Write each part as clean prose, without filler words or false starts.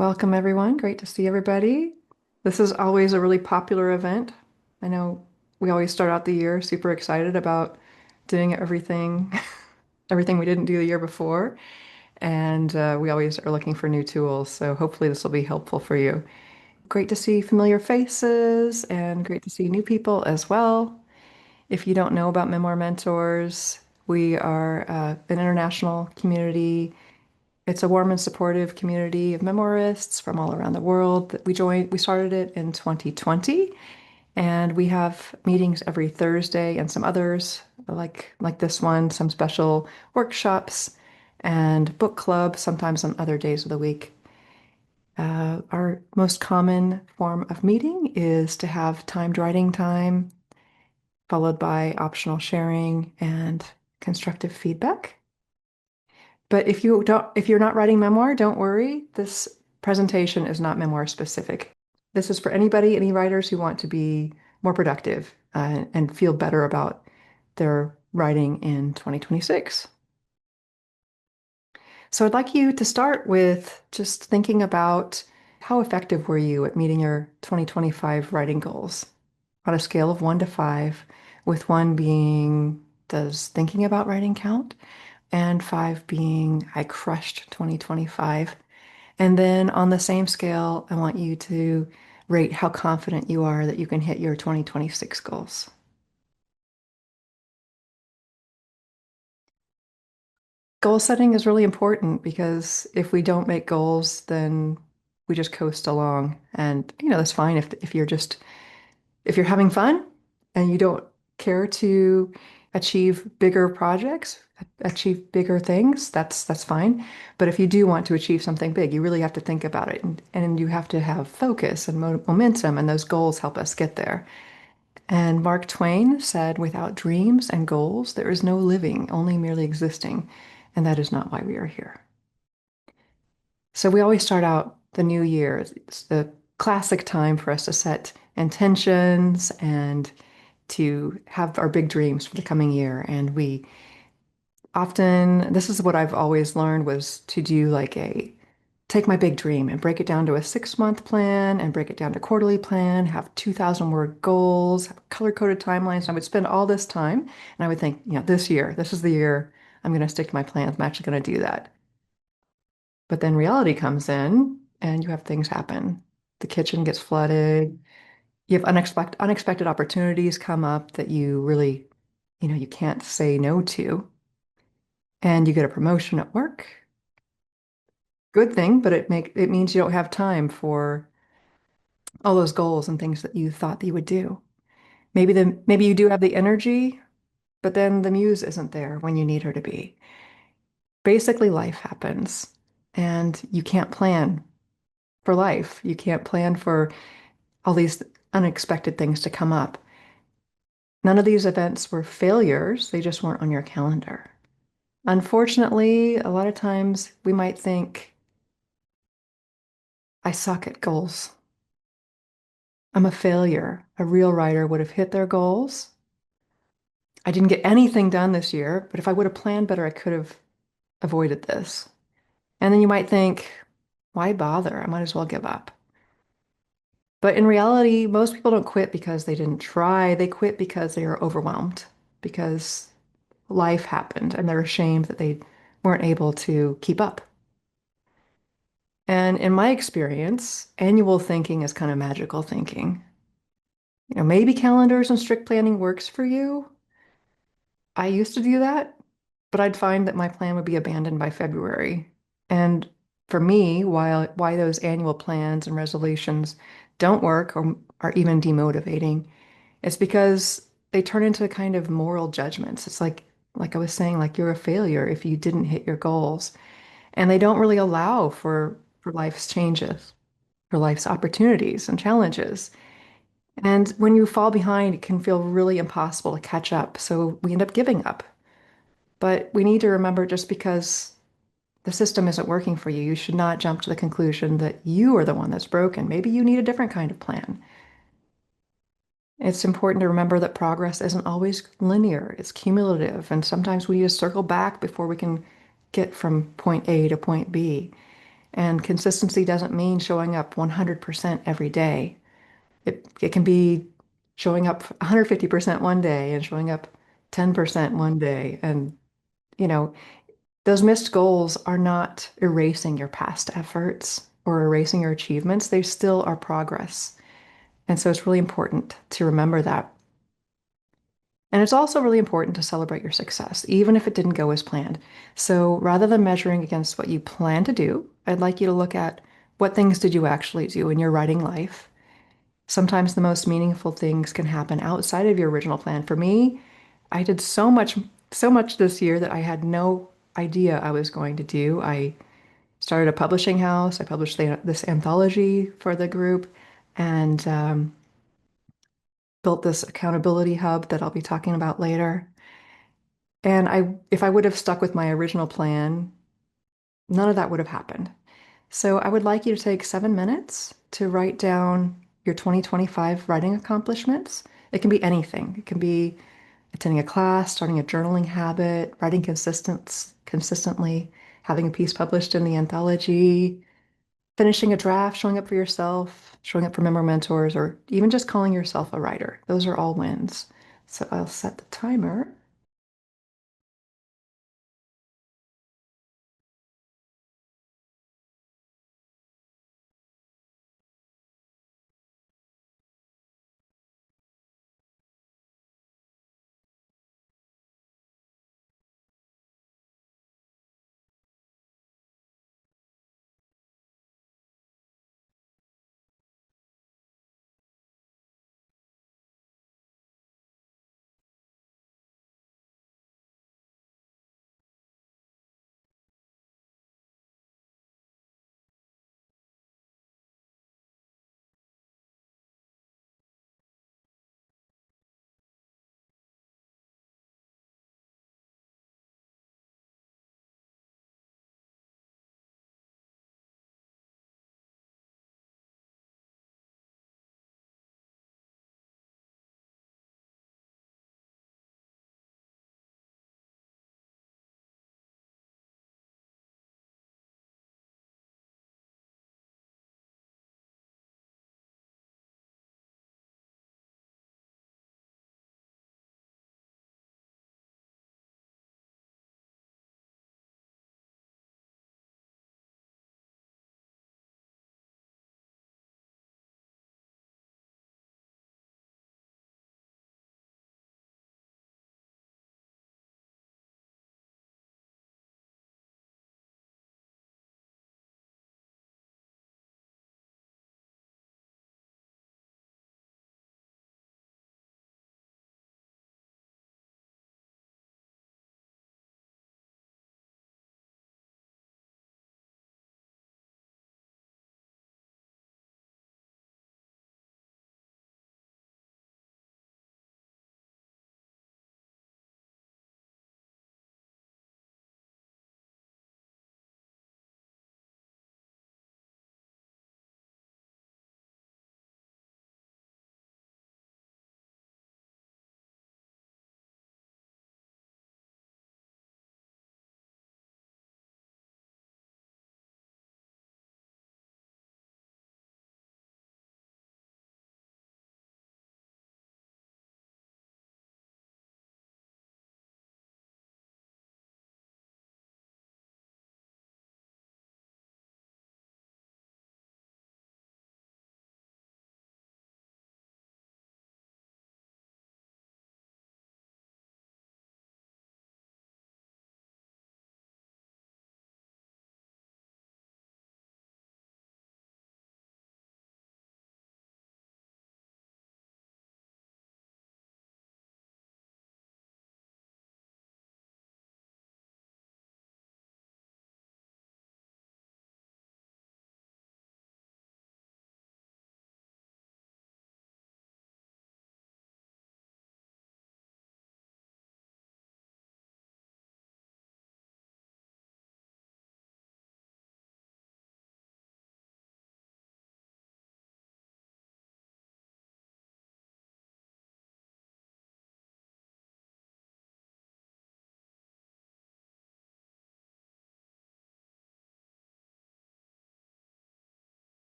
Welcome, everyone. Great to see everybody. This is always a really popular event. I know we always start out the year super excited about doing everything, everything we didn't do the year before, and we always are looking for new tools. So hopefully this will be helpful for you. Great to see familiar faces and great to see new people as well. If you don't know about Memoir Mentors, we are an international community. It's a warm and supportive community of memoirists from all around the world that we started it in 2020, and we have meetings every Thursday and some others like this one, some special workshops and book club sometimes on other days of the week. Our most common form of meeting is to have timed writing time, followed by optional sharing and constructive feedback. But if you're not writing memoir, don't worry. This presentation is not memoir specific. This is for anybody, any writers who want to be more productive and feel better about their writing in 2026. So I'd like you to start with just thinking about how effective were you at meeting your 2025 writing goals on a scale of 1 to 5, with 1 being, does thinking about writing count? And 5 being, I crushed 2025. And then on the same scale, I want you to rate how confident you are that you can hit your 2026 goals. Goal setting is really important because if we don't make goals, then we just coast along. And, that's fine if you're having fun and you don't care to achieve bigger projects, achieve bigger things, that's fine. But if you do want to achieve something big, you really have to think about it and you have to have focus and momentum, and those goals help us get there. And Mark Twain said, without dreams and goals, there is no living, only merely existing. And that is not why we are here. So we always start out the new year. It's the classic time for us to set intentions and to have our big dreams for the coming year. And we often, this is what I've always learned, was to do like take my big dream and break it down to a 6-month plan and break it down to quarterly plan, have 2,000 word goals, have color-coded timelines. And I would spend all this time and I would think, this year, this is the year I'm going to stick to my plans. I'm actually going to do that. But then reality comes in and you have things happen. The kitchen gets flooded. You have unexpected opportunities come up that you really, you can't say no to. And you get a promotion at work. Good thing, but it means you don't have time for all those goals and things that you thought that you would do. Maybe you do have the energy, but then the muse isn't there when you need her to be. Basically, life happens, and you can't plan for life. You can't plan for all these unexpected things to come up. None of these events were failures, they just weren't on your calendar. Unfortunately, a lot of times we might think, I suck at goals. I'm a failure. A real writer would have hit their goals. I didn't get anything done this year, but if I would have planned better, I could have avoided this. And then you might think, why bother? I might as well give up. But in reality, most people don't quit because they didn't try. They quit because they are overwhelmed, because life happened and they're ashamed that they weren't able to keep up. And in my experience, annual thinking is kind of magical thinking. Maybe calendars and strict planning works for you. I used to do that, but I'd find that my plan would be abandoned by February. And for me, why those annual plans and resolutions don't work or are even demotivating, it's because they turn into kind of moral judgments. It's like I was saying, like you're a failure if you didn't hit your goals. And they don't really allow for life's changes, for life's opportunities and challenges. And when you fall behind, it can feel really impossible to catch up. So we end up giving up. But we need to remember, just because the system isn't working for you, you should not jump to the conclusion that you are the one that's broken. Maybe you need a different kind of plan. It's important to remember that progress isn't always linear, it's cumulative. And sometimes we need to circle back before we can get from point A to point B. And consistency doesn't mean showing up 100% every day. It can be showing up 150% one day and showing up 10% one day. And, you know, those missed goals are not erasing your past efforts or erasing your achievements. They still are progress. And so it's really important to remember that. And it's also really important to celebrate your success, even if it didn't go as planned. So rather than measuring against what you plan to do, I'd like you to look at what things did you actually do in your writing life. Sometimes the most meaningful things can happen outside of your original plan. For me, I did so much this year that I had no idea I was going to do. I started a publishing house. I published this anthology for the group and built this accountability hub that I'll be talking about later. And if I would have stuck with my original plan, none of that would have happened. So I would like you to take 7 minutes to write down your 2025 writing accomplishments. It can be anything. It can be attending a class, starting a journaling habit, writing consistently, having a piece published in the anthology, finishing a draft, showing up for yourself, showing up for member mentors, or even just calling yourself a writer. Those are all wins. So I'll set the timer.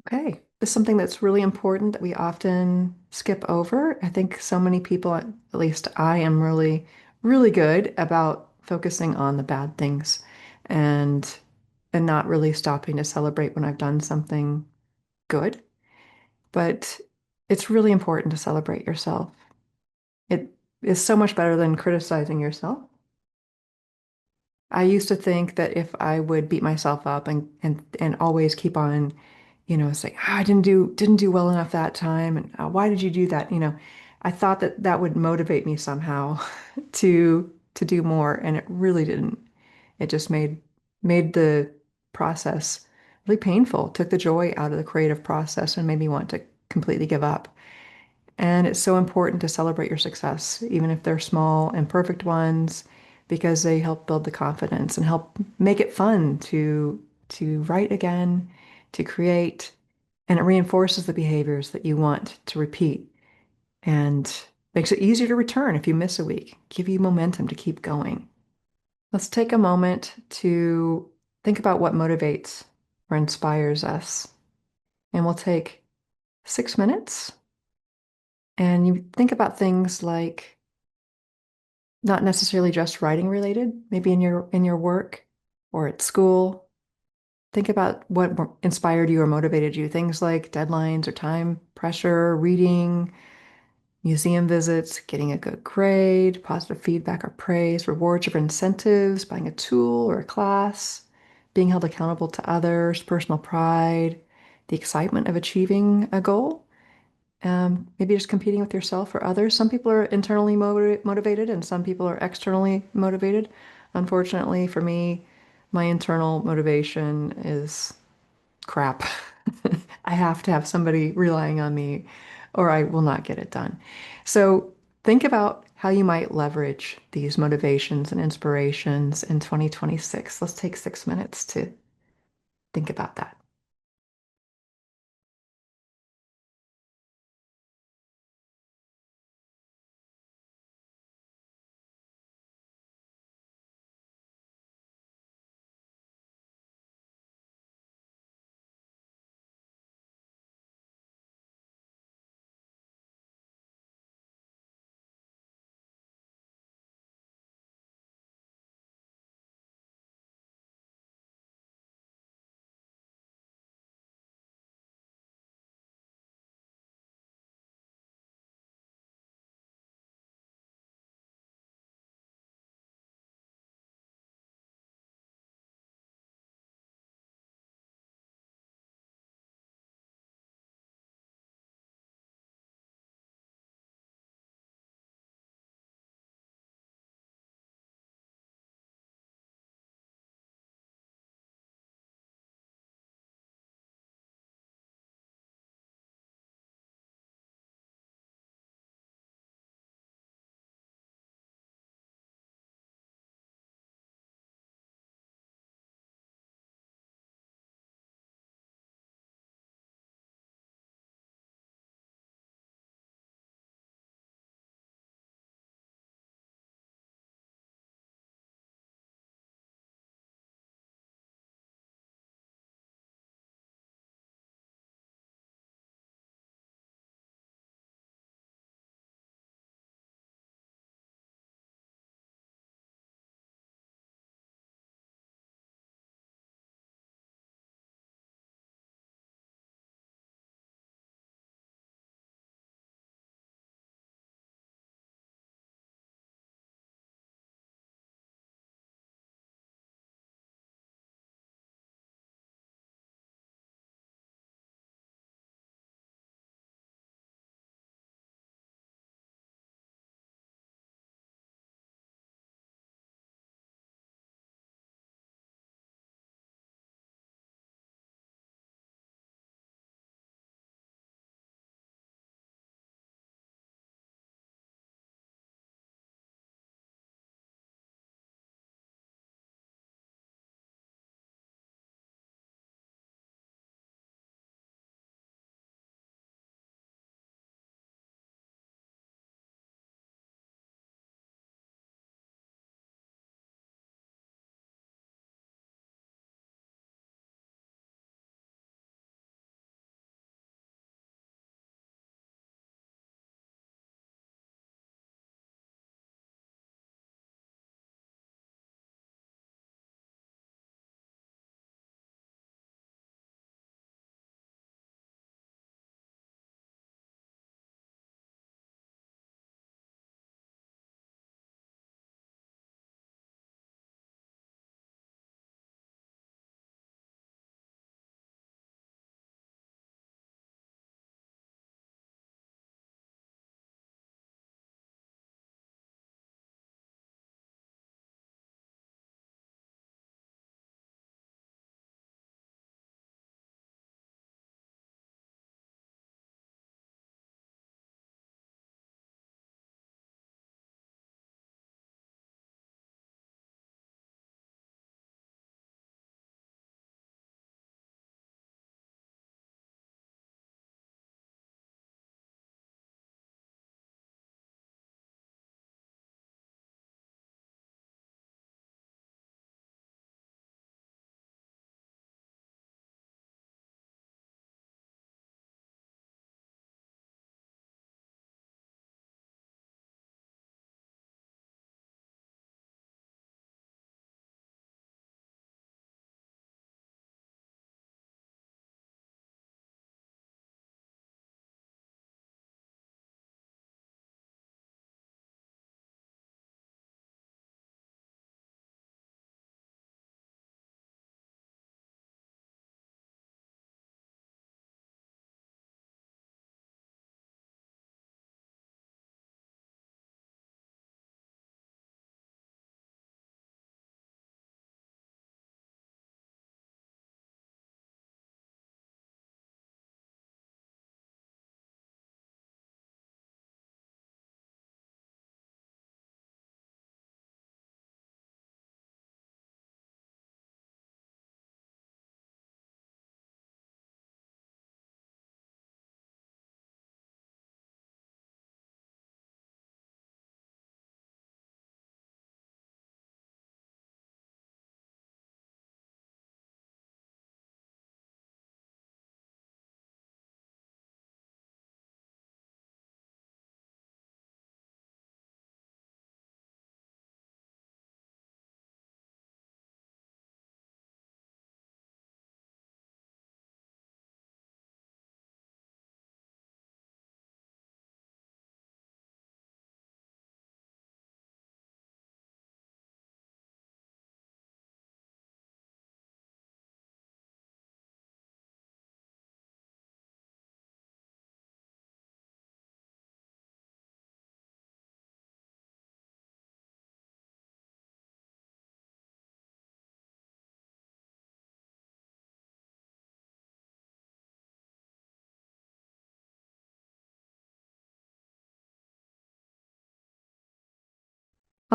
Okay. This is something that's really important that we often skip over. I think so many people, at least I am really good about focusing on the bad things and not really stopping to celebrate when I've done something good. But it's really important to celebrate yourself. It is so much better than criticizing yourself. I used to think that if I would beat myself up and always keep on, saying, "Ah, I didn't do well enough that time, and why did you do that?" I thought that that would motivate me somehow to do more, and it really didn't. It just made the process really painful, took the joy out of the creative process, and made me want to completely give up. And it's so important to celebrate your success, even if they're small and perfect ones, because they help build the confidence and help make it fun to write again, to create, and it reinforces the behaviors that you want to repeat and makes it easier to return if you miss a week, give you momentum to keep going. Let's take a moment to think about what motivates or inspires us. And we'll take 6 minutes and you think about things like not necessarily just writing related, maybe in your work or at school. Think about what inspired you or motivated you. Things like deadlines or time pressure, reading, museum visits, getting a good grade, positive feedback or praise, rewards or incentives, buying a tool or a class, being held accountable to others, personal pride, the excitement of achieving a goal. Maybe just competing with yourself or others. Some people are internally motivated and some people are externally motivated. Unfortunately, for me, my internal motivation is crap. I have to have somebody relying on me or I will not get it done. So think about how you might leverage these motivations and inspirations in 2026. Let's take 6 minutes to think about that.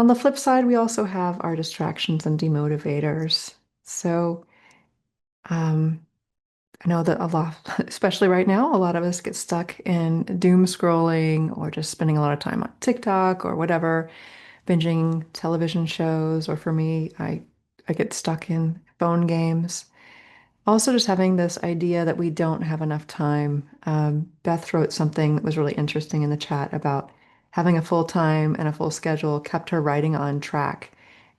On the flip side, we also have our distractions and demotivators. So, um, I know that a lot, especially right now, a lot of us get stuck in doom scrolling or just spending a lot of time on TikTok or whatever, binging television shows, or for me, I get stuck in phone games. Also, just having this idea that we don't have enough time. Beth wrote something that was really interesting in the chat about having a full time and a full schedule kept her writing on track.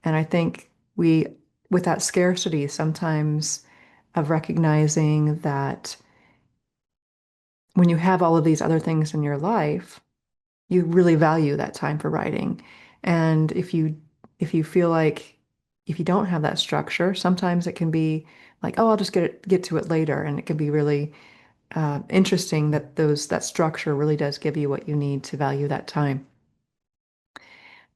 And I think with that scarcity, sometimes of recognizing that when you have all of these other things in your life, you really value that time for writing. And if you feel like if you don't have that structure, sometimes it can be like, oh, I'll just get to it later, and it can be really interesting that that structure really does give you what you need to value that time.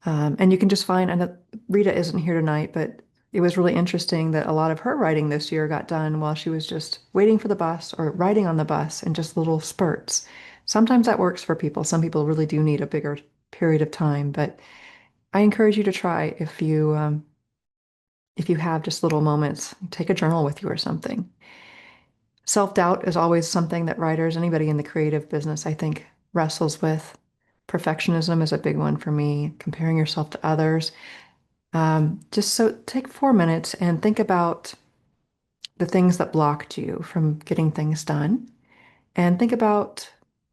And you can just find, and Rita isn't here tonight, but it was really interesting that a lot of her writing this year got done while she was just waiting for the bus or riding on the bus in just little spurts. Sometimes that works for people. Some people really do need a bigger period of time, but I encourage you to try if you have just little moments, take a journal with you or something. Self-doubt is always something that writers, anybody in the creative business, I think, wrestles with. Perfectionism is a big one for me, comparing yourself to others. Just so take 4 minutes and think about the things that blocked you from getting things done, and think about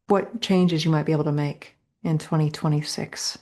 what changes you might be able to make in 2026.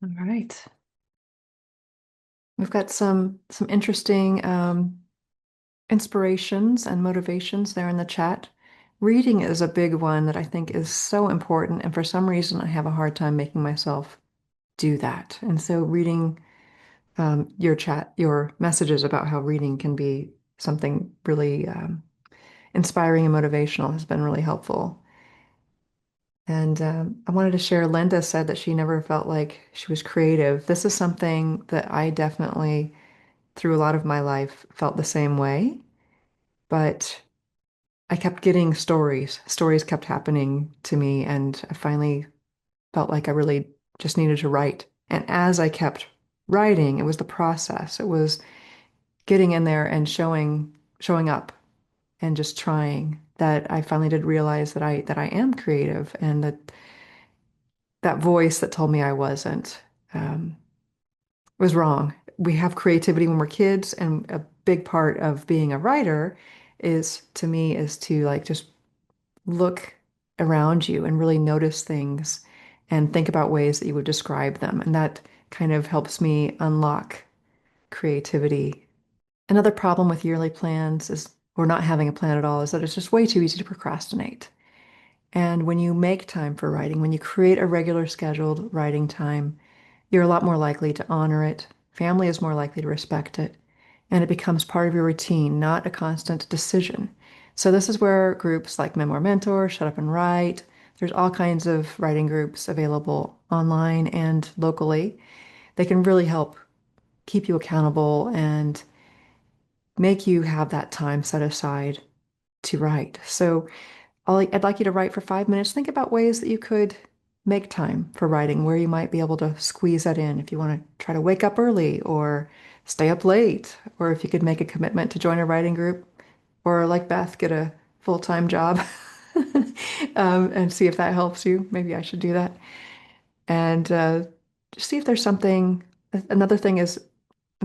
All right. We've got some interesting inspirations and motivations there in the chat. Reading is a big one that I think is so important, and for some reason I have a hard time making myself do that. And so reading your chat, your messages about how reading can be something really inspiring and motivational has been really helpful. And I wanted to share, Linda said that she never felt like she was creative. This is something that I definitely, through a lot of my life, felt the same way. But I kept getting stories. Stories kept happening to me, and I finally felt like I really just needed to write. And as I kept writing, it was the process. It was getting in there and showing up and just trying that I finally did realize that I am creative and that that voice that told me I wasn't um, was wrong. We have creativity when we're kids, and a big part of being a writer is, to me, is to like just look around you and really notice things and think about ways that you would describe them. And that kind of helps me unlock creativity. Another problem with yearly plans is, or not having a plan at all, is that it's just way too easy to procrastinate. And when you make time for writing, when you create a regular scheduled writing time, you're a lot more likely to honor it. Family is more likely to respect it. And it becomes part of your routine, not a constant decision. So this is where groups like Memoir Mentor, Shut Up and Write, there's all kinds of writing groups available online and locally. They can really help keep you accountable and make you have that time set aside to write. So I'd like you to write for 5 minutes. Think about ways that you could make time for writing, where you might be able to squeeze that in if you want to try to wake up early or stay up late, or if you could make a commitment to join a writing group, or like Beth, get a full-time job and see if that helps you. Maybe I should do that. And just see if there's something. Another thing is,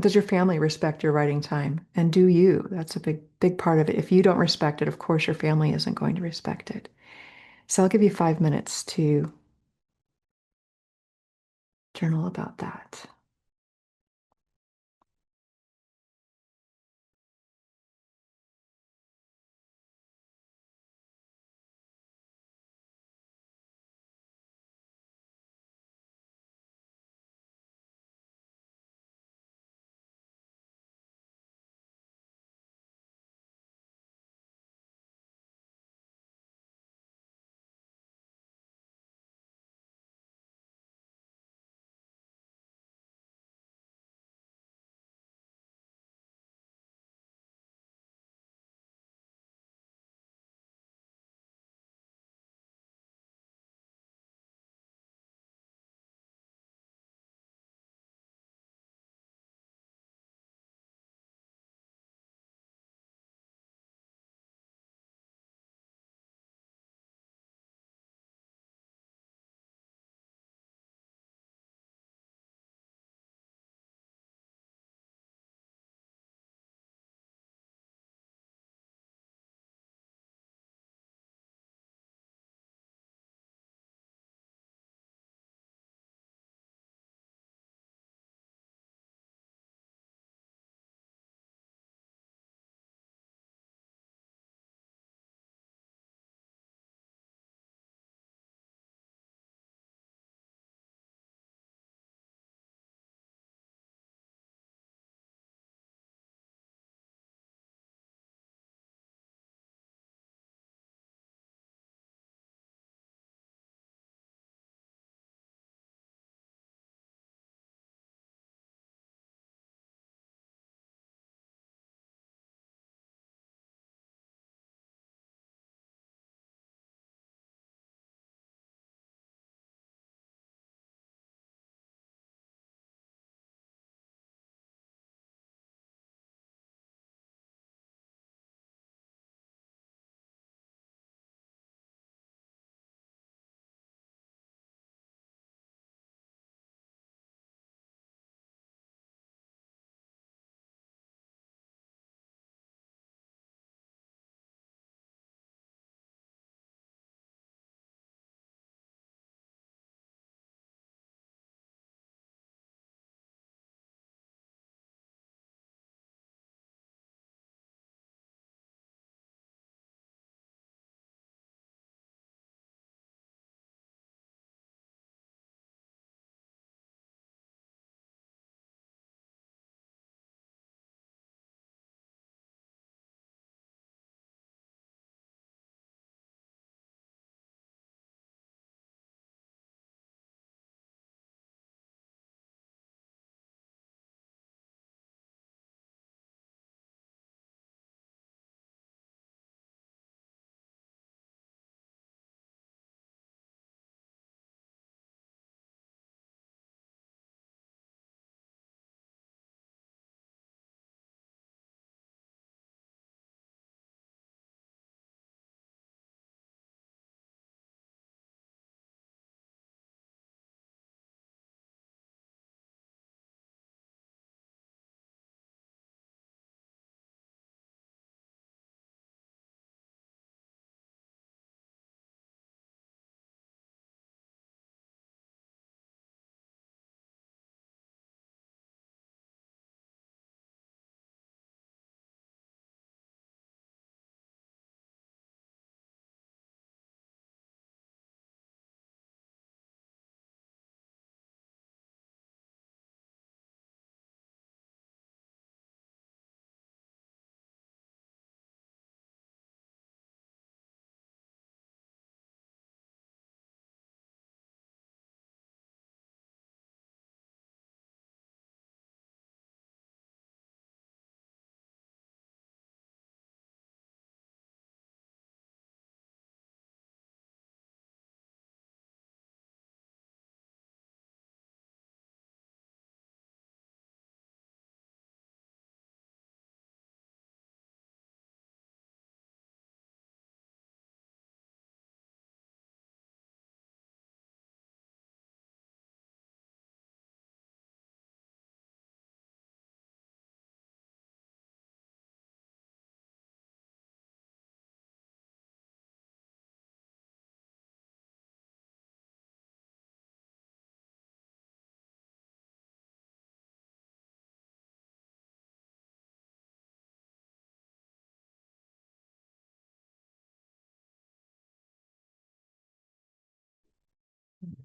does your family respect your writing time? And do you? That's a big part of it. If you don't respect it, of course, your family isn't going to respect it. So I'll give you 5 minutes to journal about that.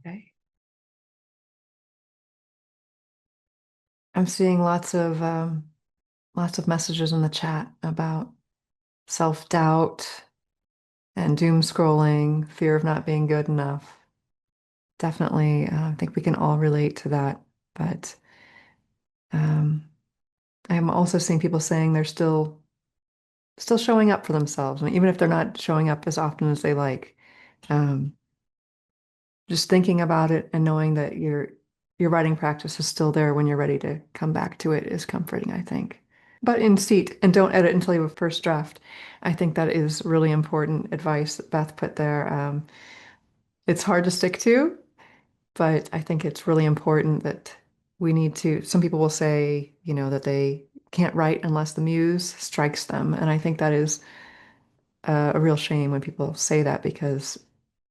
Okay. I'm seeing lots of messages in the chat about self-doubt and doom scrolling, fear of not being good enough. Definitely, I think we can all relate to that. But um, I'm also seeing people saying they're still showing up for themselves, and even if they're not showing up as often as they like. Um, just thinking about it and knowing that your writing practice is still there when you're ready to come back to it is comforting, I think. But in seat and don't edit until you have a first draft. I think that is really important advice that Beth put there. It's hard to stick to, but I think it's really important that we need to. Some people will say, that they can't write unless the muse strikes them. And I think that is a real shame when people say that because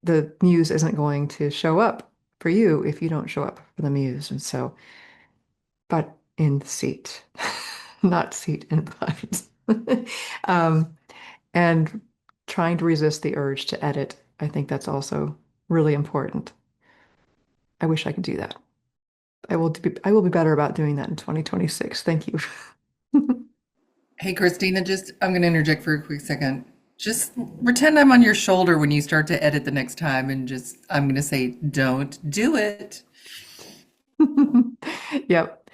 the muse isn't going to show up for you if you don't show up for the muse. And so, but in seat, not seat in front. um, and trying to resist the urge to edit. I think that's also really important. I wish I could do that. I will be better about doing that in 2026. Thank you. Hey, Christina, I'm going to interject for a quick second. Just pretend I'm on your shoulder when you start to edit the next time, and I'm going to say, don't do it. Yep.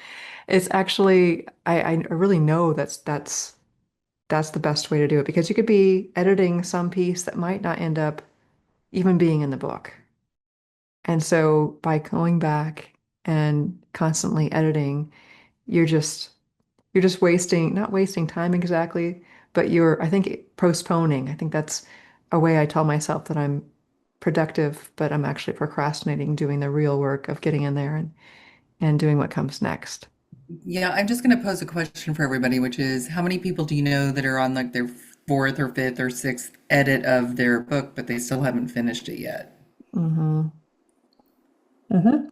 It's actually I really know that's the best way to do it because you could be editing some piece that might not end up even being in the book. And so by going back and constantly editing, you're just you're just wasting, not wasting time exactly, but I think postponing. I think that's a way I tell myself that I'm productive, but I'm actually procrastinating doing the real work of getting in there and doing what comes next. Yeah, I'm just going to pose a question for everybody, which is how many people do you know that are on like their fourth or fifth or sixth edit of their book, but they still haven't finished it yet? Hmm. Hmm.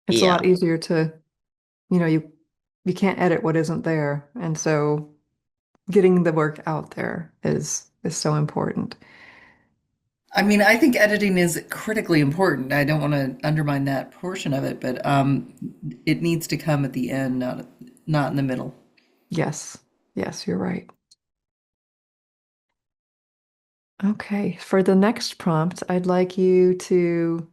It's a Yeah. lot easier to, you know, you can't edit what isn't there. And so getting the work out there is so important. I mean, I think editing is critically important. I don't want to undermine that portion of it, but it needs to come at the end, not in the middle. Yes. Yes, you're right. Okay, for the next prompt, I'd like you to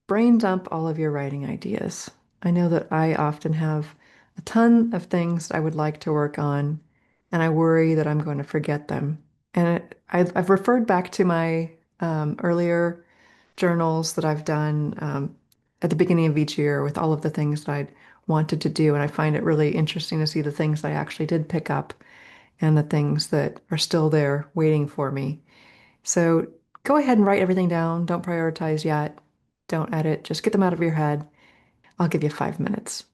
brain dump all of your writing ideas. I know that I often have a ton of things I would like to work on, and I worry that I'm going to forget them. And I've referred back to my earlier journals that I've done at the beginning of each year with all of the things that I'd wanted to do, and I find it really interesting to see the things I actually did pick up and the things that are still there waiting for me. So go ahead and write everything down. Don't prioritize yet. Don't edit. Just get them out of your head. I'll give you 5 minutes.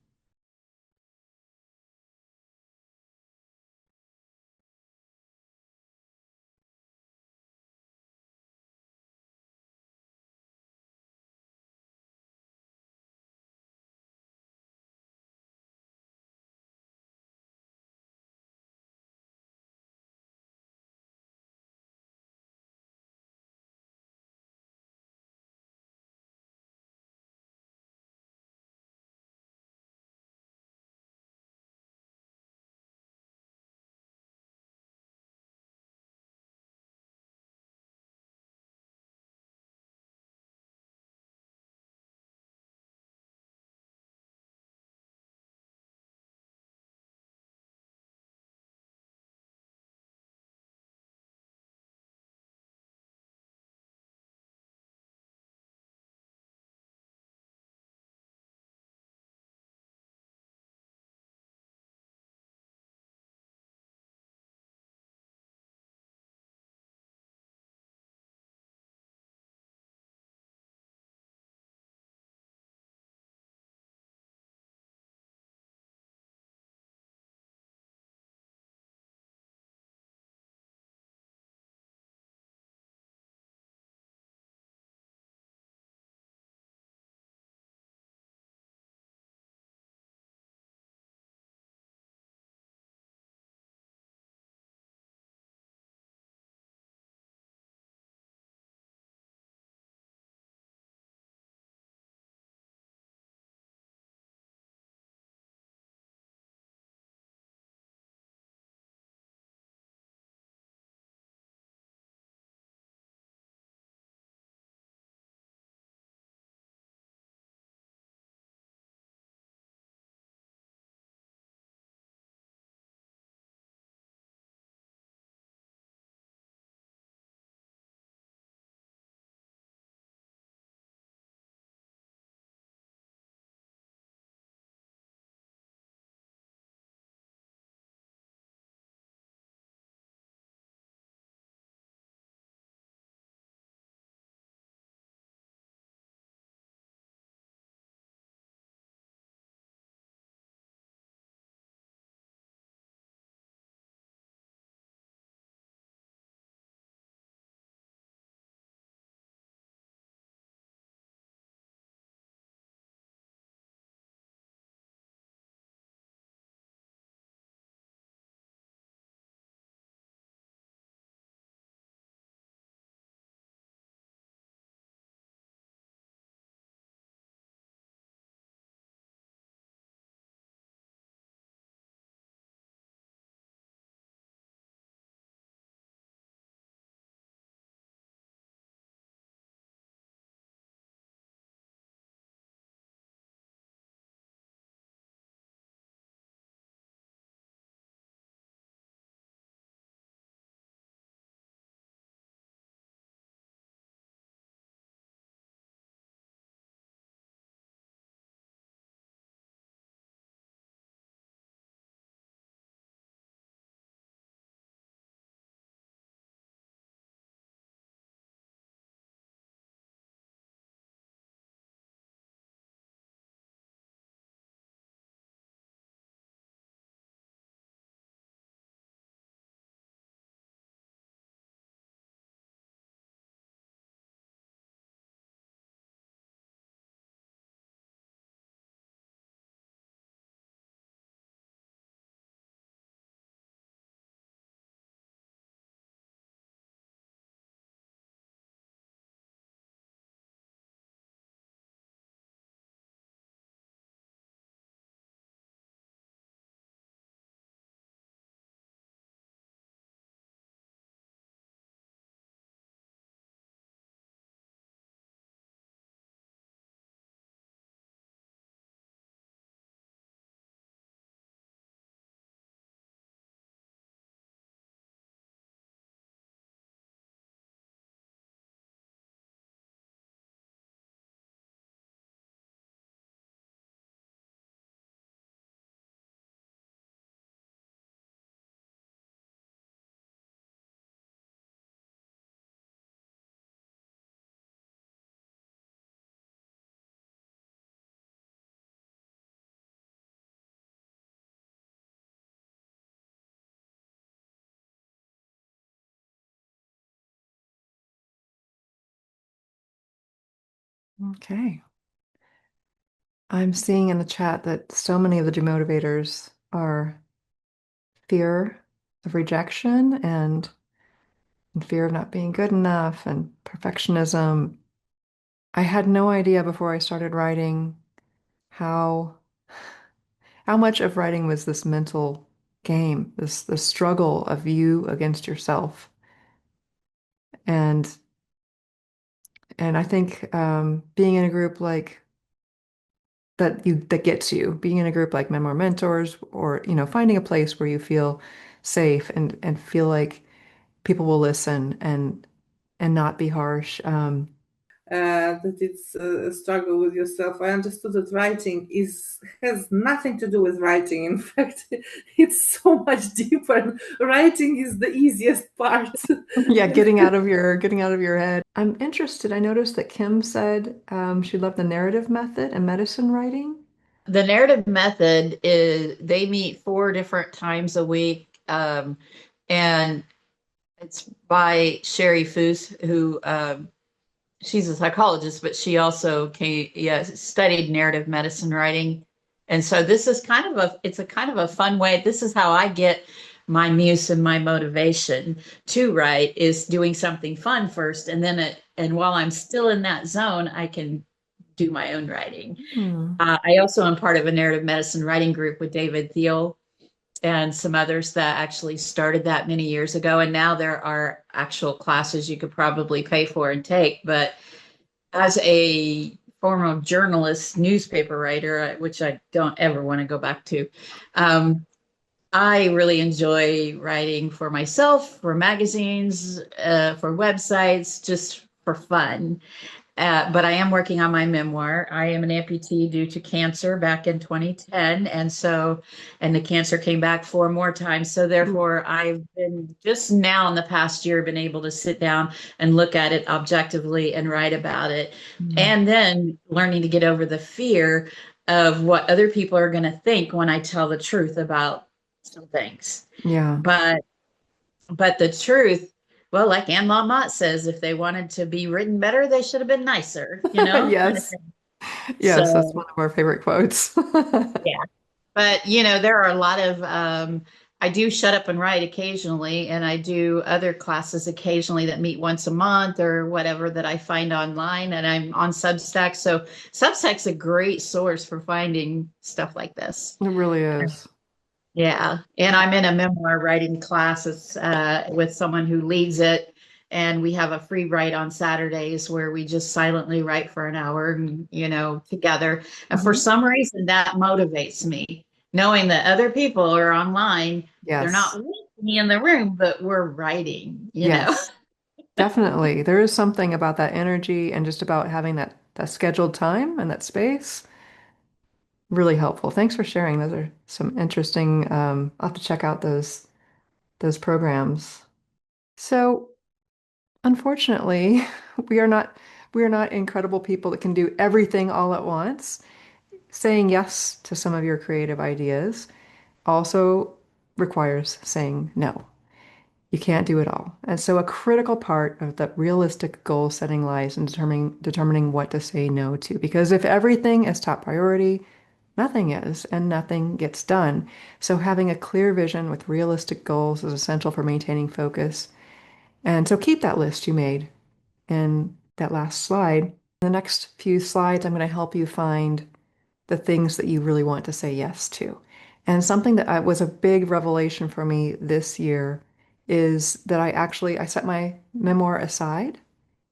Okay. I'm seeing in the chat that so many of the demotivators are fear of rejection and fear of not being good enough and perfectionism. I had no idea before I started writing how how much of writing was this mental game, this struggle of you against yourself. And and I think being in a group like that gets you, being in a group like Memoir Mentors, or finding a place where you feel safe and feel like people will listen and not be harsh. That it's a struggle with yourself. I understood that writing is has nothing to do with writing. In fact, it's so much deeper. Writing is the easiest part. Yeah, getting out of your head. I'm interested. I noticed that Kim said she loved the narrative method and medicine writing. The narrative method is they meet 4 different times a week, and it's by Sherry Foose, who she's a psychologist, but she also studied narrative medicine writing. And so this is it's a kind of a fun way. This is how I get my muse and my motivation to write is doing something fun first. And while I'm still in that zone, I can do my own writing. Hmm. I also am part of a narrative medicine writing group with David Thiel and some others that actually started that many years ago. And now there are actual classes you could probably pay for and take. But as a former journalist, newspaper writer, which I don't ever want to go back to, I really enjoy writing for myself, for magazines, for websites, just for fun. But I am working on my memoir. I am an amputee due to cancer back in 2010. And the cancer came back 4 more times. So Ooh. therefore, I've been just now in the past year, been able to sit down and look at it objectively and write about it. Hmm. And then learning to get over the fear of what other people are going to think when I tell the truth about some things. Yeah. But but the truth, well, like Anne Lamott says, if they wanted to be written better, they should have been nicer, kind of Yes. thing. Yes, that's So, one of our favorite quotes. yeah. But, there are a lot of, I do shut up and write occasionally, and I do other classes occasionally that meet once a month or whatever that I find online, and I'm on Substack. So, Substack's a great source for finding stuff like this. It really is. Yeah, and I'm in a memoir writing classes with someone who leads it, and we have a free write on Saturdays where we just silently write for an hour, and, together. And for Mhm. some reason, that motivates me, knowing that other people are online. They're not Yes. with me in the room, but we're writing. Yes. Definitely. There is something about that energy and just about having that scheduled time and that space. Really helpful. Thanks for sharing. Those are some interesting, I'll have to check out those programs. So unfortunately, we are not we are not incredible people that can do everything all at once. Saying yes to some of your creative ideas also requires saying no. You can't do it all. And so a critical part of the realistic goal setting lies in determining what to say no to. Because if everything is top priority, nothing is, and nothing gets done. So having a clear vision with realistic goals is essential for maintaining focus. And so keep that list you made in that last slide. In the next few slides, I'm going to help you find the things that you really want to say yes to. And something that was a big revelation for me this year is that I set my memoir aside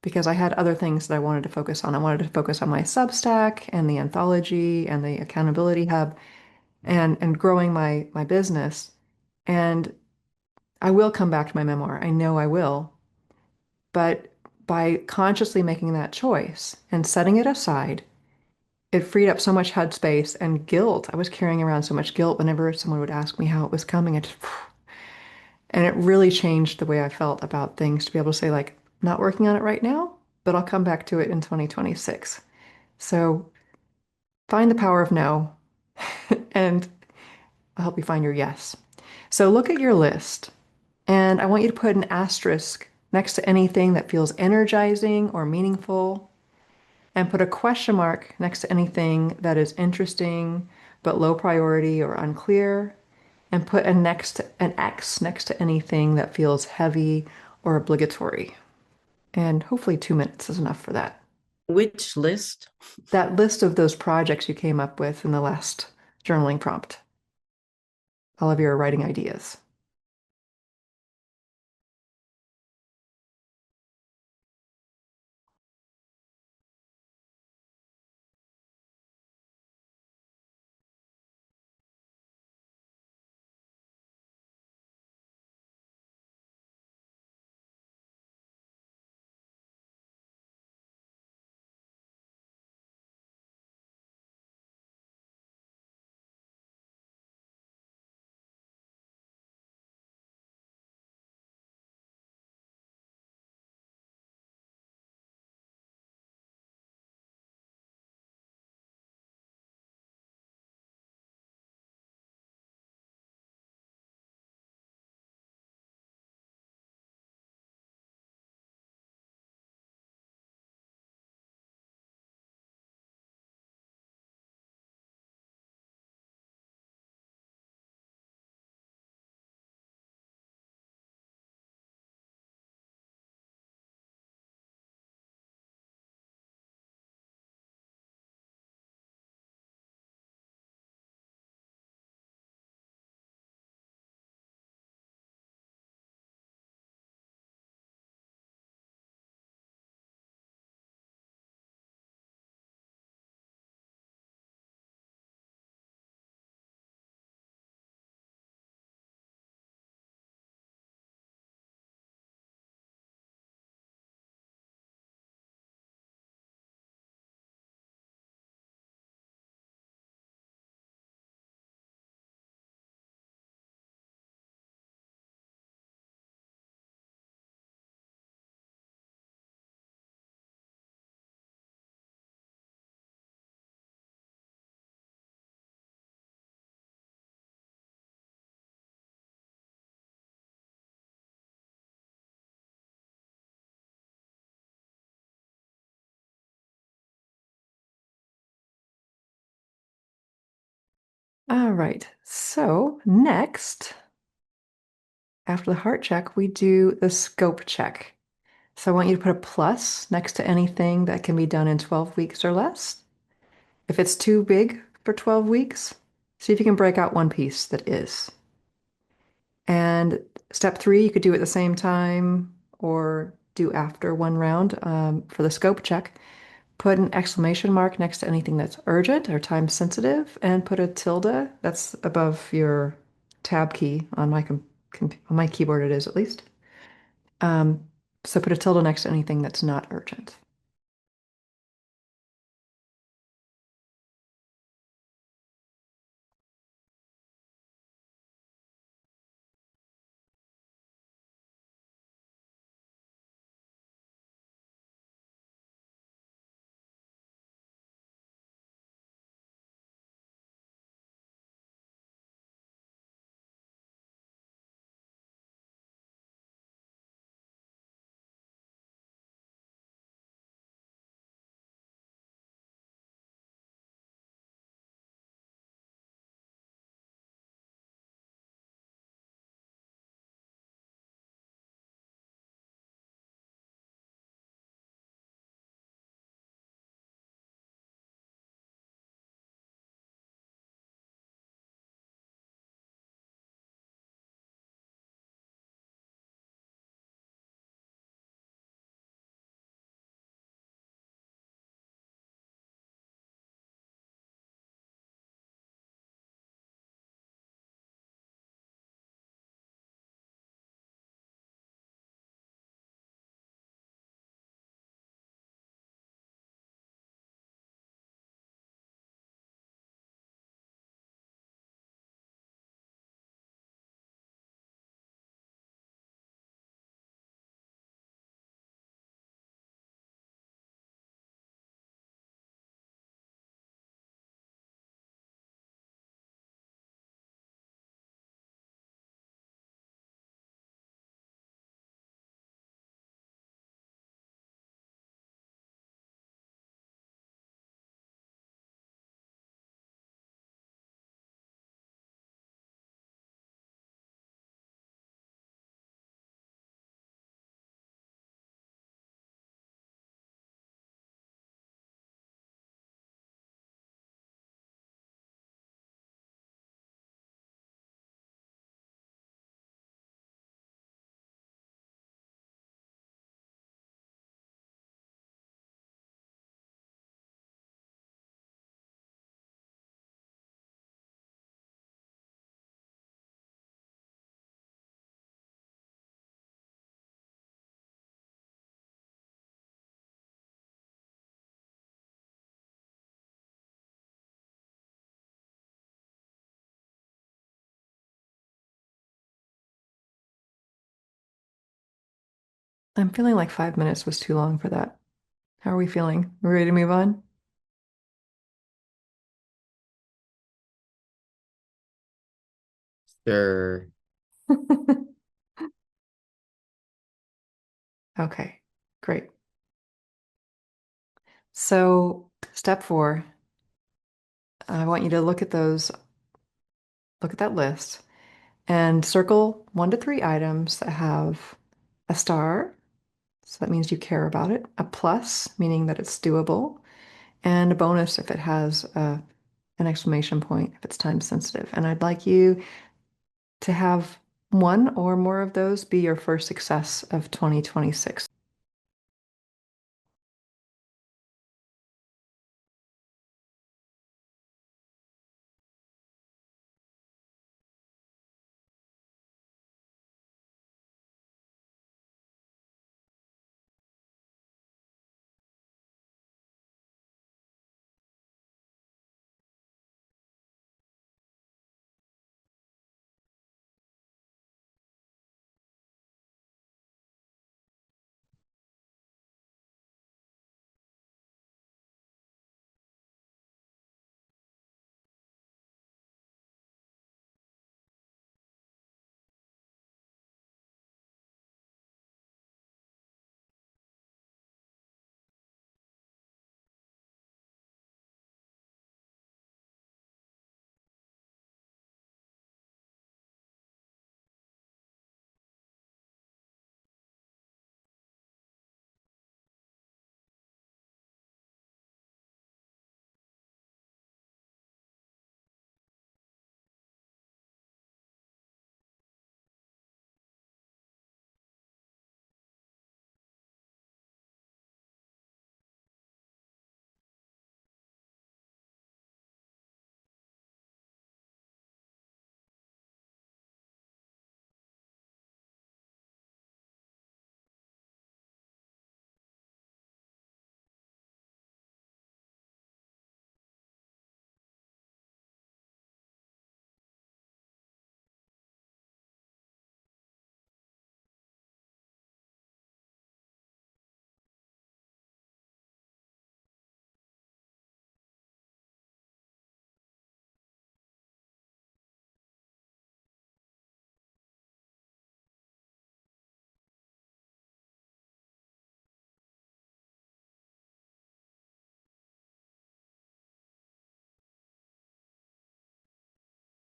because I had other things that I wanted to focus on. I wanted to focus on my Substack and the anthology and the accountability hub and growing my business. And I will come back to my memoir. I know I will. But by consciously making that choice and setting it aside, it freed up so much headspace and guilt. I was carrying around so much guilt whenever someone would ask me how it was coming. And it really changed the way I felt about things to be able to say, like, not working on it right now, but I'll come back to it in 2026. So find the power of no, and I'll help you find your yes. So look at your list, and I want you to put an asterisk next to anything that feels energizing or meaningful. and put a question mark next to anything that is interesting but low priority or unclear, and put an X next to anything that feels heavy or obligatory. And hopefully 2 minutes is enough for that. Which list? That list of those projects you came up with in the last journaling prompt, all of your writing ideas. All right, so next, after the heart check, we do the scope check. So I want you to put a plus next to anything that can be done in 12 weeks or less. If it's too big for 12 weeks, see if you can break out one piece that is. And step 3, you could do at the same time or do after one round for the scope check. Put an exclamation mark next to anything that's urgent or time sensitive, and put a tilde that's above your tab key on my keyboard. It is at least. Um, so put a tilde next to anything that's not urgent. I'm feeling like 5 minutes was too long for that. How are we feeling? We ready to move on? Sure. Okay, great. So, step 4, I want you to look at that list and circle 1 to 3 items that have a star. So that means you care about it. A plus, meaning that it's doable. And a bonus if it has an exclamation point, if it's time sensitive. And I'd like you to have one or more of those be your first success of 2026.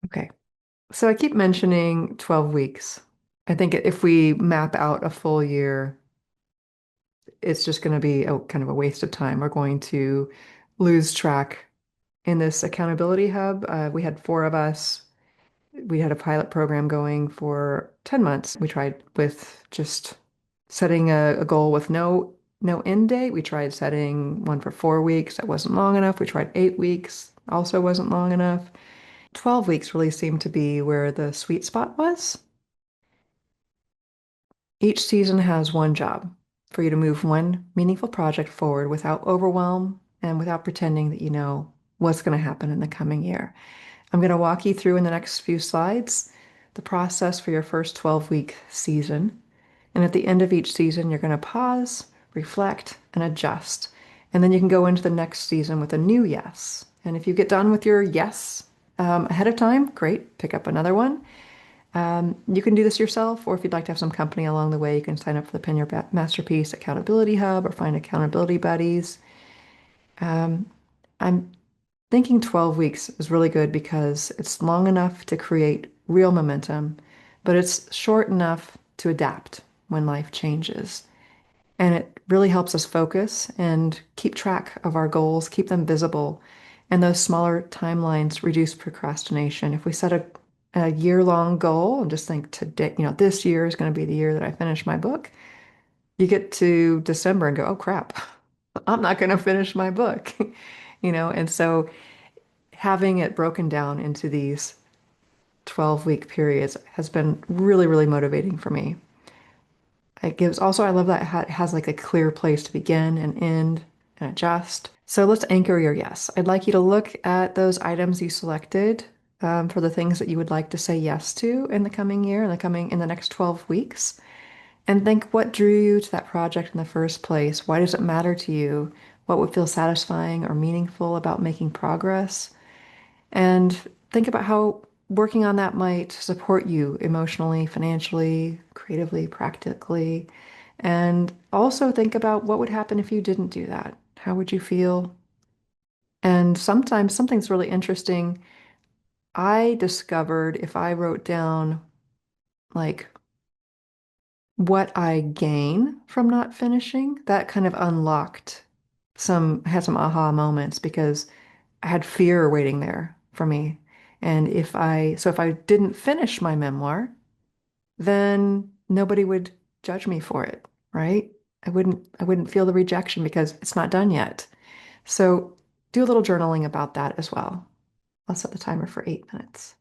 Okay. So I keep mentioning 12 weeks. I think if we map out a full year, it's just going to be a kind of a waste of time. We're going to lose track in this accountability hub. We had 4 of us. We had a pilot program going for 10 months. We tried with just setting a goal with no end date. We tried setting one for 4 weeks. That wasn't long enough. We tried 8 weeks. Also wasn't long enough. 12 weeks really seemed to be where the sweet spot was. Each season has one job for you to move one meaningful project forward without overwhelm and without pretending that you know what's going to happen in the coming year. I'm going to walk you through in the next few slides the process for your first 12-week season. And at the end of each season, you're going to pause, reflect, and adjust. And then you can go into the next season with a new yes. And if you get done with your yes ahead of time, great, pick up another one. You can do this yourself, or if you'd like to have some company along the way, you can sign up for the Pin Your Masterpiece Accountability Hub or find accountability buddies. I'm thinking 12 weeks is really good because it's long enough to create real momentum, but it's short enough to adapt when life changes. And it really helps us focus and keep track of our goals, keep them visible. And those smaller timelines reduce procrastination. If we set a year-long goal and just think today, this year is going to be the year that I finish my book, you get to December and go, oh crap, I'm not going to finish my book. And so having it broken down into these 12-week periods has been really, really motivating for me. It gives also, I love that it has like a clear place to begin and end and adjust. So let's anchor your yes. I'd like you to look at those items you selected for the things that you would like to say yes to in the coming year, in the next 12 weeks. And think what drew you to that project in the first place? Why does it matter to you? What would feel satisfying or meaningful about making progress? And think about how working on that might support you emotionally, financially, creatively, practically. And also think about what would happen if you didn't do that. How would you feel? And sometimes something's really interesting. I discovered if I wrote down like what I gain from not finishing, that kind of unlocked had some aha moments because I had fear waiting there for me. And if I didn't finish my memoir, then nobody would judge me for it, right? I wouldn't feel the rejection because it's not done yet. So do a little journaling about that as well. I'll set the timer for 8 minutes.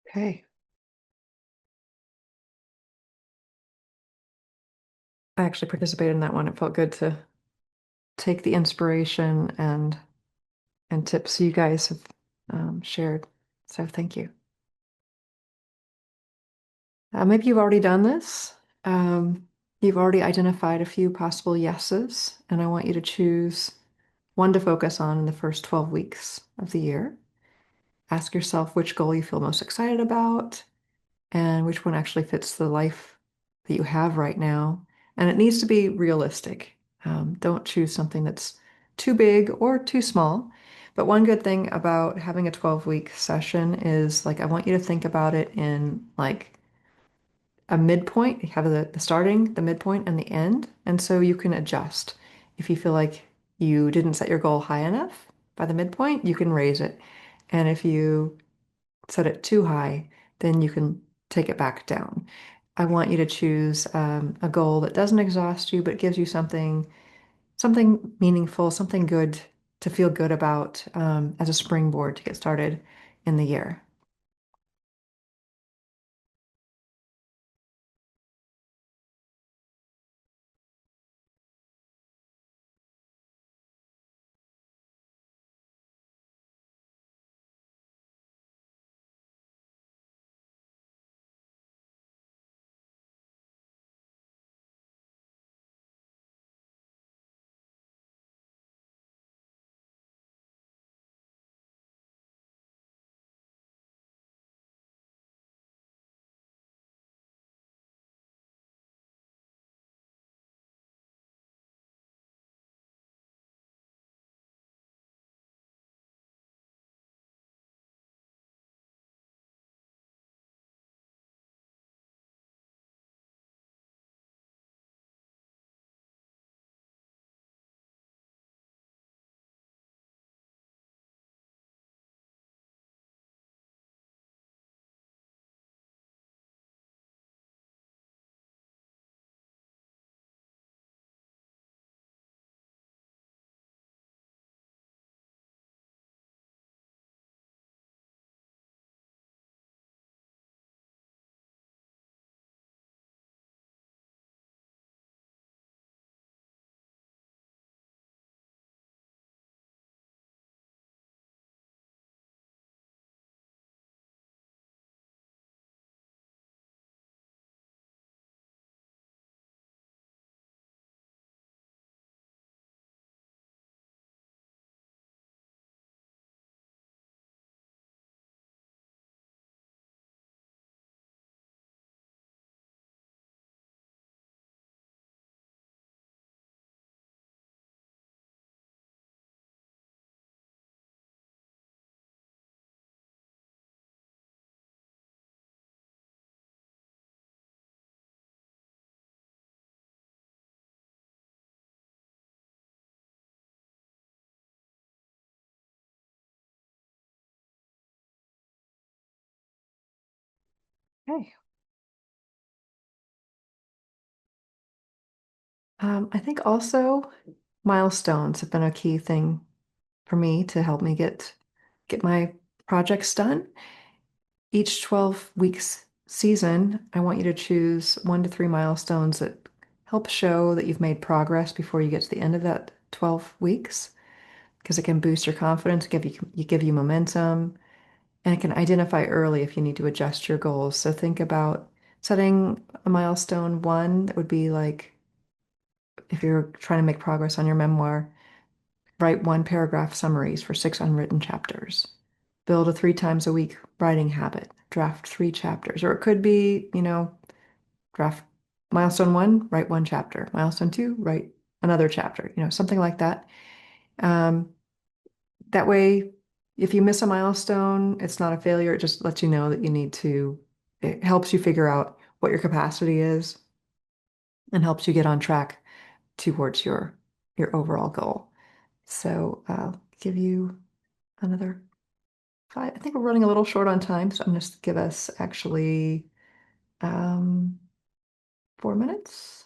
Okay. I actually participated in that one. It felt good to take the inspiration and tips you guys have shared. So thank you. Maybe you've already done this. You've already identified a few possible yeses, and I want you to choose one to focus on in the first 12 weeks of the year. Ask yourself which goal you feel most excited about and which one actually fits the life that you have right now. And it needs to be realistic. Don't choose something that's too big or too small. But one good thing about having a 12-week session is like I want you to think about it in like a midpoint. You have the starting, the midpoint, and the end. And so you can adjust. If you feel like you didn't set your goal high enough by the midpoint, you can raise it. And if you set it too high, then you can take it back down. I want you to choose a goal that doesn't exhaust you, but gives you something meaningful, something good to feel good about as a springboard to get started in the year. Okay. I think also milestones have been a key thing for me to help me get my projects done. Each 12 weeks season, I want you to choose 1 to 3 milestones that help show that you've made progress before you get to the end of that 12 weeks, because it can boost your confidence, give you momentum, and it can identify early if you need to adjust your goals. So think about setting a milestone one that would be like if you're trying to make progress on your memoir, write 1 paragraph summaries for 6 unwritten chapters. Build a 3 times a week writing habit. Draft 3 chapters. Or it could be, draft milestone 1, write 1 chapter. Milestone 2, write another chapter, something like that. Um, that way, if you miss a milestone, it's not a failure. It just lets you know that it helps you figure out what your capacity is and helps you get on track towards your overall goal. So I'll give you another 5. I think we're running a little short on time, so I'm going to give us actually um, 4 minutes.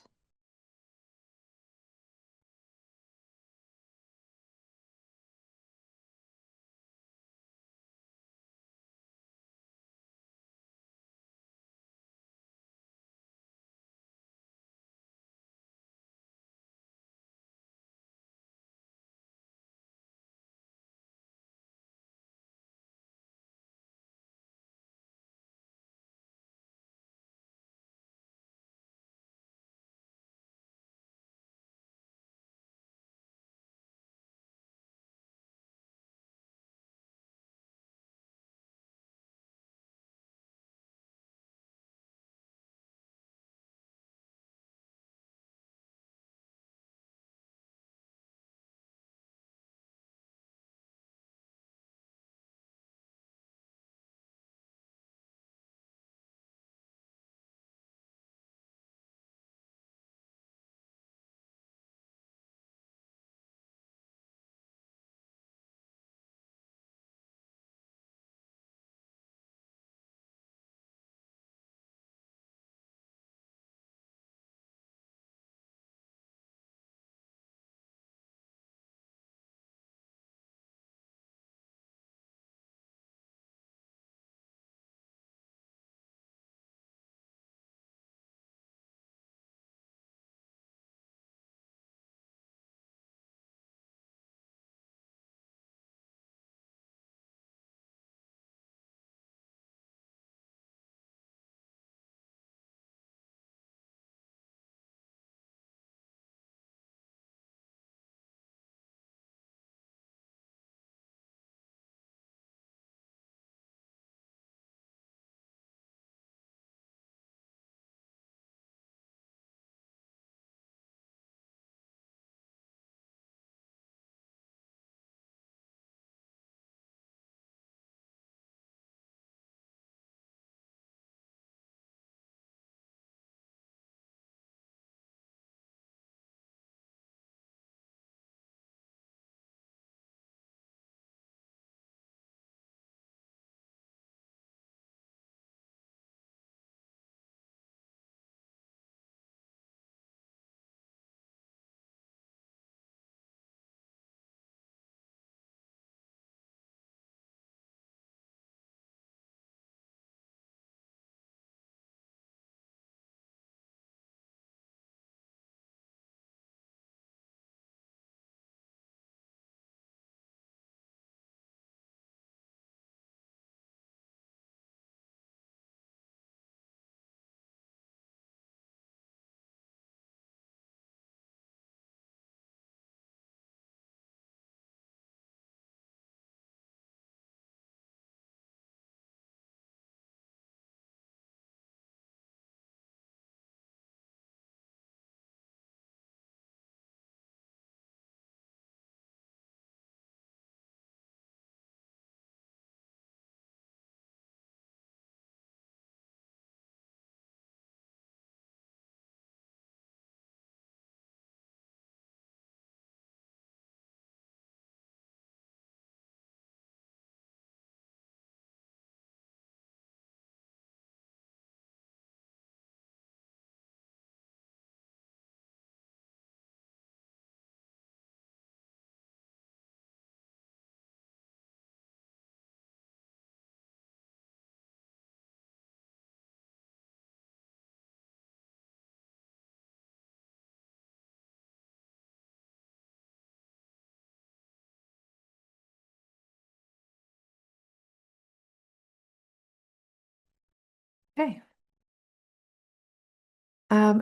Okay.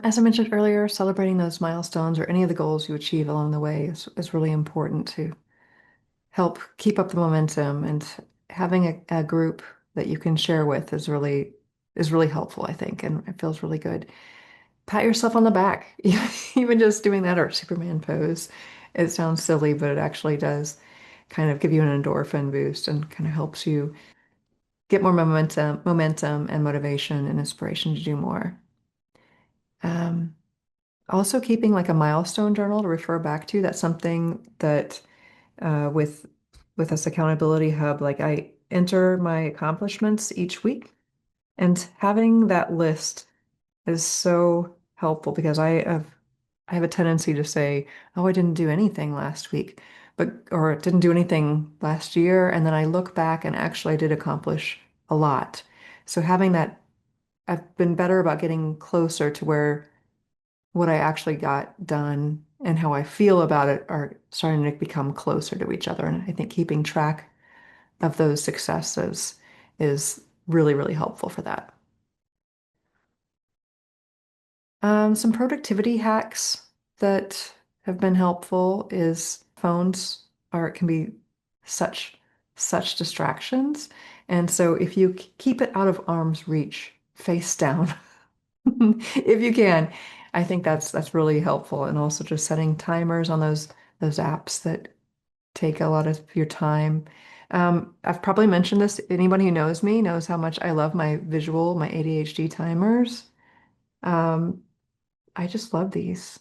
As I mentioned earlier, celebrating those milestones or any of the goals you achieve along the way is really important to help keep up the momentum, and having a group that you can share with is really helpful, I think, and it feels really good. Pat yourself on the back. Even just doing that or Superman pose. It sounds silly, but it actually does kind of give you an endorphin boost and kind of helps you get more momentum and motivation and inspiration to do more. Um, Also keeping like a milestone journal to refer back to. That's something that with this accountability hub, like I enter my accomplishments each week, and having that list is so helpful because I have a tendency to say, oh, I didn't do anything last week, but or didn't do anything last year, and then I look back and actually I did accomplish a lot. So having that, I've been better about getting closer to where what I actually got done and how I feel about it are starting to become closer to each other. And I think keeping track of those successes is really, really helpful for that. Some productivity hacks that have been helpful is phones are can be such such distractions. And so if you keep it out of arm's reach, face down, if you can, I think that's really helpful. And also just setting timers on those apps that take a lot of your time. I've probably mentioned this. Anybody who knows me knows how much I love my ADHD timers. Um, I just love these.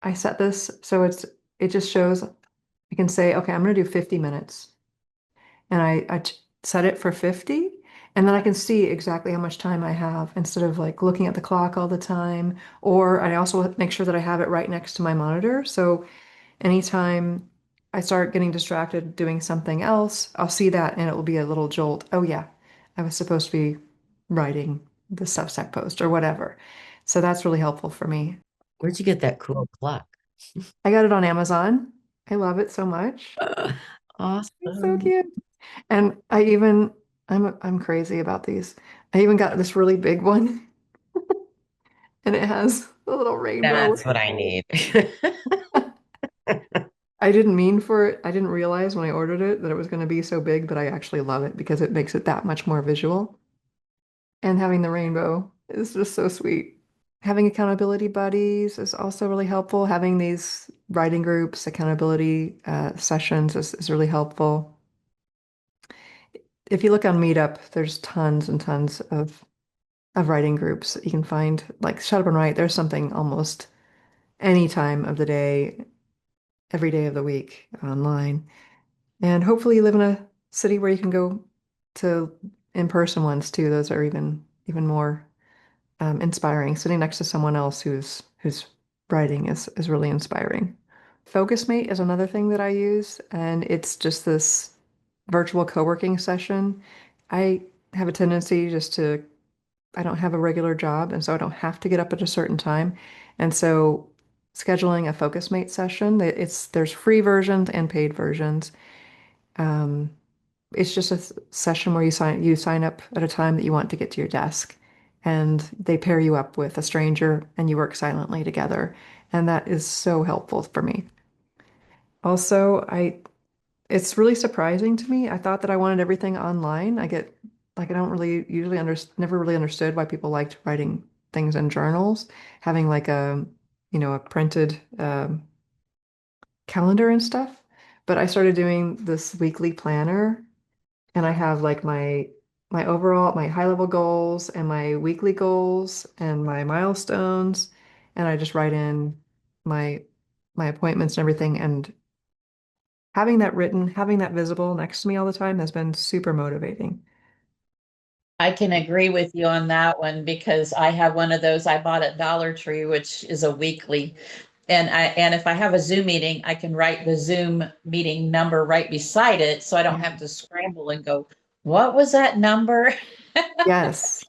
I set this so it just shows I can say, okay, I'm going to do 50 minutes. And I set it for 50, and then I can see exactly how much time I have instead of like looking at the clock all the time. Or I also make sure that I have it right next to my monitor. So anytime I start getting distracted doing something else, I'll see that and it will be a little jolt. Oh yeah, I was supposed to be writing the Substack post or whatever. So that's really helpful for me. Where'd you get that cool clock? I got it on Amazon. I love it so much. It's so Awesome. cute. And I'm crazy about these. I even got this really big one and it has a little rainbow. That's what I need. I didn't mean for it. I didn't realize when I ordered it that it was going to be so big, but I actually love it because it makes it that much more visual. And having the rainbow is just so sweet. Having accountability buddies is also really helpful. Having these writing groups, accountability sessions is really helpful. If you look on Meetup, there's tons and tons of writing groups that you can find. Like Shut Up and Write, there's something almost any time of the day, every day of the week online. And hopefully you live in a city where you can go to in-person ones too. Those are even more inspiring. Sitting next to someone else who's writing is really inspiring. FocusMate is another thing that I use, and it's just this virtual co-working session. I have a tendency just to I don't have a regular job, and so I don't have to get up at a certain time. And so scheduling a FocusMate session, there's free versions and paid versions. Um, it's just a session where you sign up at a time that you want to get to your desk, and they pair you up with a stranger, and you work silently together. And that is so helpful for me. Also, it's really surprising to me. I thought that I wanted everything online. I don't really usually never really understood why people liked writing things in journals, having like a printed calendar and stuff. But I started doing this weekly planner, and I have like my high level goals and my weekly goals and my milestones, and I just write in my my appointments and everything. And having that written, having that visible next to me all the time has been super motivating. I can agree with you on that one because I have one of those I bought at Dollar Tree, which is a weekly. And if I have a Zoom meeting, I can write the Zoom meeting number right beside it so I don't Yeah. have to scramble and go, what was that number? Yes.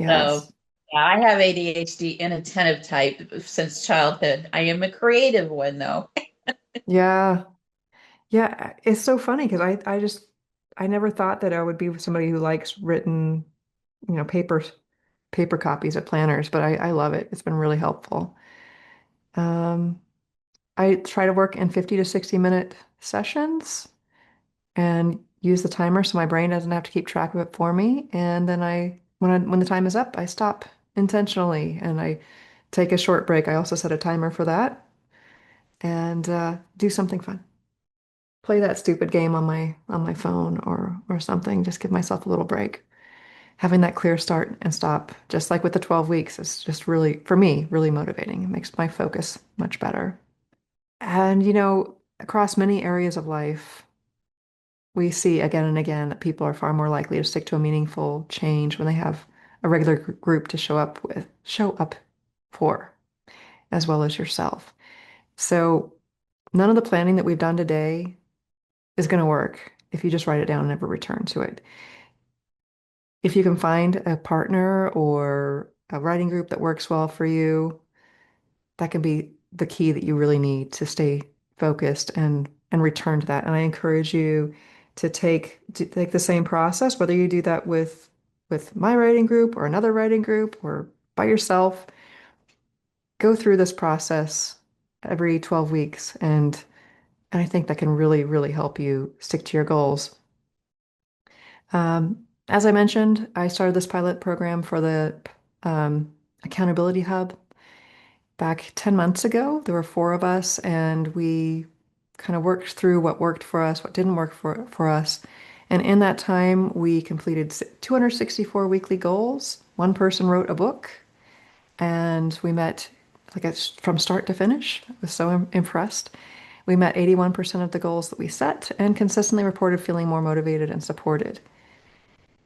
So Yes. yeah, I have ADHD inattentive type since childhood. I am a creative one though. Yeah. Yeah. It's so funny because I never thought that I would be somebody who likes written, paper paper copies of planners, but I love it. It's been really helpful. Um, I try to work in 50 to 60-minute sessions and use the timer so my brain doesn't have to keep track of it for me. And then when the time is up, I stop intentionally and I take a short break. I also set a timer for that and do something fun. Play that stupid game on my phone or something. Just give myself a little break. Having that clear start and stop, just like with the 12 weeks, is just really, for me, really motivating. It makes my focus much better. And across many areas of life, we see again and again that people are far more likely to stick to a meaningful change when they have a regular group to show up for, as well as yourself. So none of the planning that we've done today is going to work if you just write it down and never return to it. If you can find a partner or a writing group that works well for you, that can be the key that you really need to stay focused and return to that. And I encourage you to take the same process, whether you do that with my writing group or another writing group or by yourself. Go through this process every 12 weeks, and I think that can really, really help you stick to your goals. As I mentioned, I started this pilot program for the accountability hub back 10 months ago. There were four of us, and we kind of worked through what worked for us, what didn't work for us. And in that time, we completed 264 weekly goals. One person wrote a book, and we met from start to finish. I was so impressed. We met 81% of the goals that we set and consistently reported feeling more motivated and supported.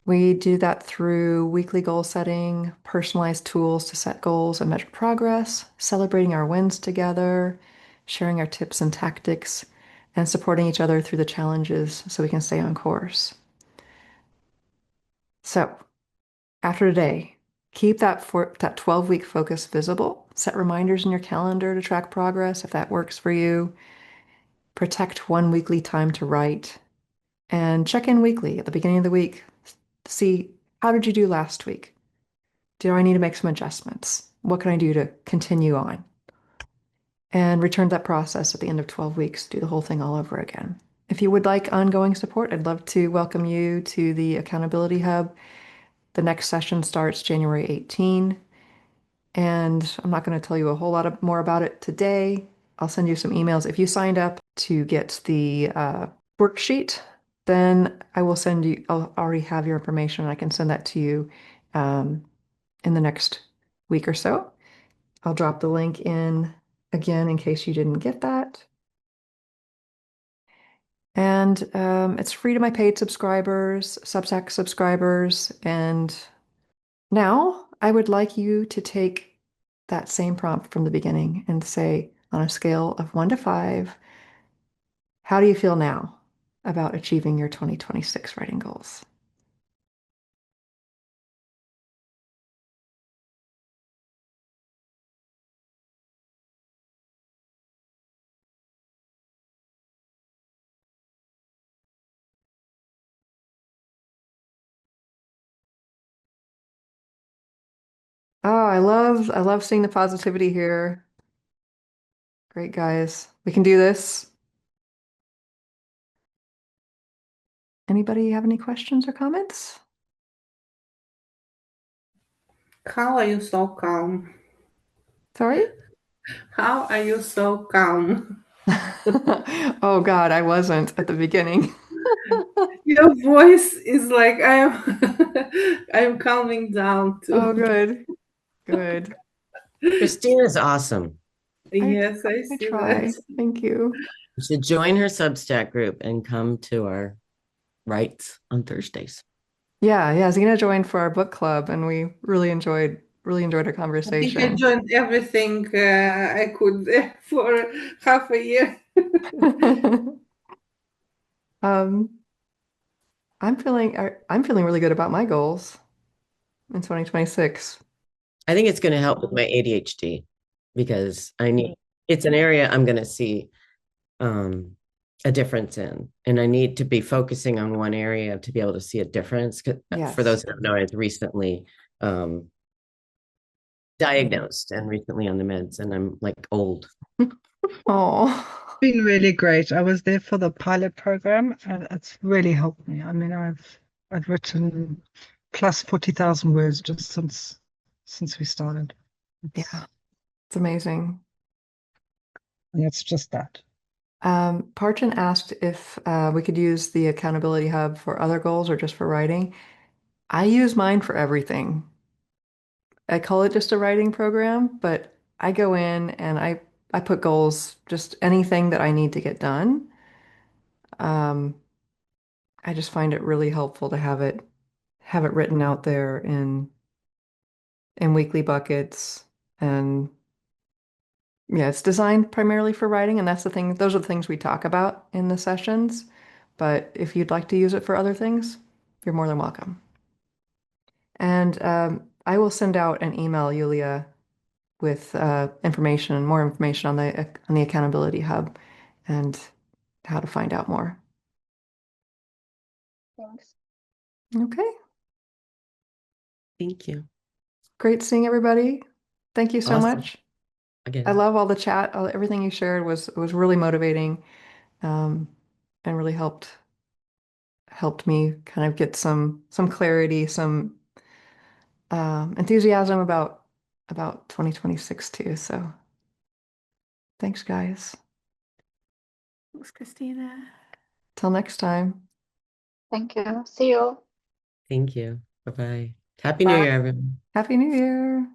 We do that through weekly goal setting, personalized tools to set goals and measure progress, celebrating our wins together, sharing our tips and tactics, and supporting each other through the challenges so we can stay on course. So, after today, keep that 12-week focus visible. Set reminders in your calendar to track progress if that works for you. Protect one weekly time to write and check in weekly at the beginning of the week. See, how did you do last week? Do I need to make some adjustments? What can I do to continue on? And return that process at the end of 12 weeks. Do the whole thing all over again. If you would like ongoing support, I'd love to welcome you to the Accountability Hub. The next session starts January 18, and I'm not going to tell you a whole lot more about it today. I'll send you some emails. If you signed up to get the worksheet, then I'll already have your information and I can send that to you in the next week or so. I'll drop the link in again in case you didn't get that. And it's free to my paid subscribers, Substack subscribers. And now I would like you to take that same prompt from the beginning and say, on a scale of 1 to 5, how do you feel now about achieving your 2026 writing goals? Oh, I love seeing the positivity here. Great, guys. We can do this. Anybody have any questions or comments? How are you so calm? Sorry? How are you so calm? Oh God, I wasn't at the beginning. Your voice is like I'm calming down Oh, too. good. Good. Christina's awesome. I Yes, I I see try. that. Thank you. You should join her Substack group and come to our writes on Thursdays. Yeah, Zena joined for our book club and we really enjoyed our I think I conversation. joined everything I could for half a year. Um, I'm feeling really good about my goals in 2026. I think it's going to help with my ADHD because it's an area I'm going to see um, a difference in. And I need to be focusing on one area to be able to see a difference. For Yes. those who don't know, I've recently diagnosed and recently on the meds, and I'm like old. Oh, Been really great. I was there for the pilot program and it's really helped me. I mean, I've written plus 40,000 words just since we started. yeah, it's amazing. And it's just that. Parchin asked if we could use the accountability hub for other goals or just for writing. I use mine for everything. I call it just a writing program, but I go in and I put goals, just anything that I need to get done. Um, I just find it really helpful to have it written out there in weekly buckets. And yeah, it's designed primarily for writing, and that's the thing, those are the things we talk about in the sessions. But if you'd like to use it for other things, you're more than welcome. And I will send out an email, Yulia, with information, more information on the accountability hub and how to find out more. Thanks. Okay, Thank you. great seeing everybody. Thank you so Awesome. much. I Again, love all the chat. Everything you shared was really motivating, um, and really helped me kind of get some clarity, some enthusiasm about 2026 too. So thanks, guys. Thanks, Christina. Till next time. Thank you. See you. thank you. Bye-bye. Happy New Bye. Year, everyone. Happy New Year.